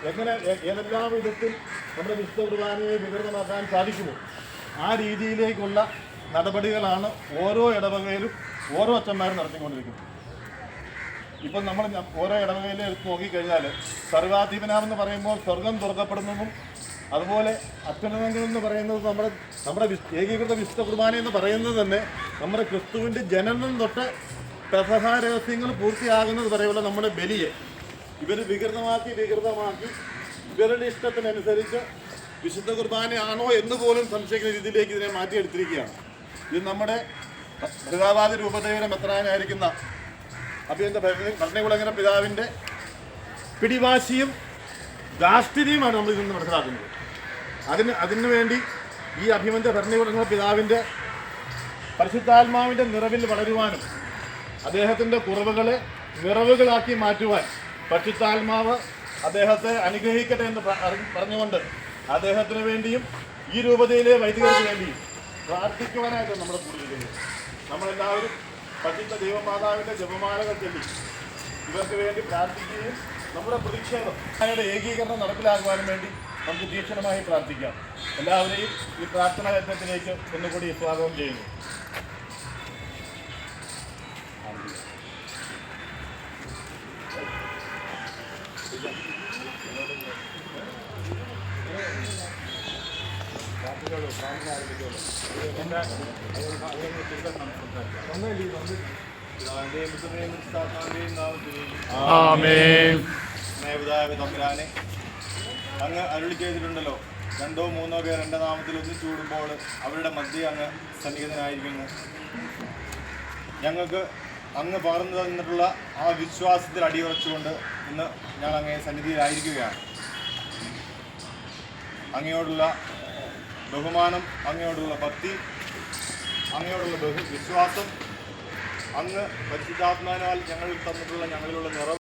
എങ്ങനെ ഏതെല്ലാം വിധത്തിൽ നമ്മുടെ വിശുദ്ധ കുർബാനയെ വികൃതമാക്കാൻ സാധിക്കുമോ ആ രീതിയിലേക്കുള്ള നടപടികളാണ് ഓരോ ഇടവകയിലും ഓരോ അച്ഛന്മാരും നടത്തിക്കൊണ്ടിരിക്കുന്നത്. ഇപ്പം നമ്മൾ ഓരോ ഇടവകയിലും എടുത്ത് നോക്കിക്കഴിഞ്ഞാൽ സർവാധിപനാമെന്ന് പറയുമ്പോൾ സ്വർഗം തുറക്കപ്പെടുന്നതും അതുപോലെ അത്യുന്നതങ്ങൾ എന്ന് പറയുന്നത് നമ്മുടെ ഏകീകൃത വിശുദ്ധ കുർബാന എന്ന് പറയുന്നത് തന്നെ നമ്മുടെ ക്രിസ്തുവിൻ്റെ ജനനം തൊട്ട് പെസഹ രഹസ്യങ്ങൾ പൂർത്തിയാകുന്നത് വരെയുള്ള നമ്മുടെ ബലിയെ ഇവർ വികൃതമാക്കി ഇവരുടെ ഇഷ്ടത്തിനനുസരിച്ച് വിശുദ്ധ കുർബാനയാണോ എന്ന് പോലും സംശയിക്കുന്ന രീതിയിലേക്ക് ഇതിനെ മാറ്റിയെടുത്തിരിക്കുകയാണ്. ഇത് നമ്മുടെ ഭഗവാദി രൂപതയുടെ മെത്രാനായിരിക്കുന്ന അഭിയന്ത ഭരണകുളങ്ങര പിതാവിൻ്റെ പിടിവാശിയും ധാർഷ്ട്യതയുമാണ് നമ്മൾ ഇതിൽ നിന്ന് മനസ്സിലാക്കുന്നത്. അതിനു വേണ്ടി ഈ അഭിമന്യ ഭരണകുളങ്ങര പിതാവിൻ്റെ പരിശുദ്ധാത്മാവിൻ്റെ നിറവിൽ വളരുവാനും അദ്ദേഹത്തിൻ്റെ കുറവുകളെ നിറവുകളാക്കി മാറ്റുവാൻ പരിശുദ്ധാത്മാവ് അദ്ദേഹത്തെ അനുഗ്രഹിക്കട്ടെ എന്ന് പറഞ്ഞുകൊണ്ട് അദ്ദേഹത്തിന് വേണ്ടിയും ഈ രൂപതയിലെ വൈദികർക്ക് വേണ്ടിയും പ്രാർത്ഥിക്കുവാനായിട്ട് നമ്മുടെ കൂടിയിരിക്കുന്നത്. നമ്മളെല്ലാവരും പരിശുദ്ധ ദൈവമാതാവിൻ്റെ ജപമാലകൾ ചൊല്ലി ഇവർക്ക് വേണ്ടി പ്രാർത്ഥിക്കുകയും നമ്മുടെ പ്രതിഷേധം അതിയുടെ ഏകീകരണം നടപ്പിലാക്കുവാനും വേണ്ടി നമുക്ക് തീക്ഷണമായി പ്രാർത്ഥിക്കാം. എല്ലാവരെയും ഈ പ്രാർത്ഥനാ യജ്ഞത്തിലേക്ക് ഒന്നുകൂടി സ്വാഗതം ചെയ്യുന്നു. തമ്പുരാനെ, അങ്ങ് അരുളി ചെയ്തിട്ടുണ്ടല്ലോ, 2 or 3 പേർ എൻ്റെ നാമത്തിൽ ഒന്നിച്ചു കൂടുമ്പോൾ അവരുടെ മധ്യേ അങ്ങ് സന്നിഹിതനായിരിക്കുന്നു. ഞങ്ങൾക്ക് അങ്ങ് പകർന്നു തന്നിട്ടുള്ള ആ വിശ്വാസത്തിൽ അടിയുറച്ചുകൊണ്ട് ഇന്ന് ഞങ്ങൾ അങ്ങേ സന്നിധിയിലായിരിക്കുകയാണ്. അങ്ങയോടുള്ള ബഹുമാനം, അങ്ങയോടുള്ള ഭക്തി, അങ്ങയോടുള്ള വിശ്വാസം, അങ്ങ് പരിശുദ്ധാത്മാവിനാൽ ഞങ്ങളിൽ തന്നിട്ടുള്ള ഞങ്ങളിലുള്ള നിറവ്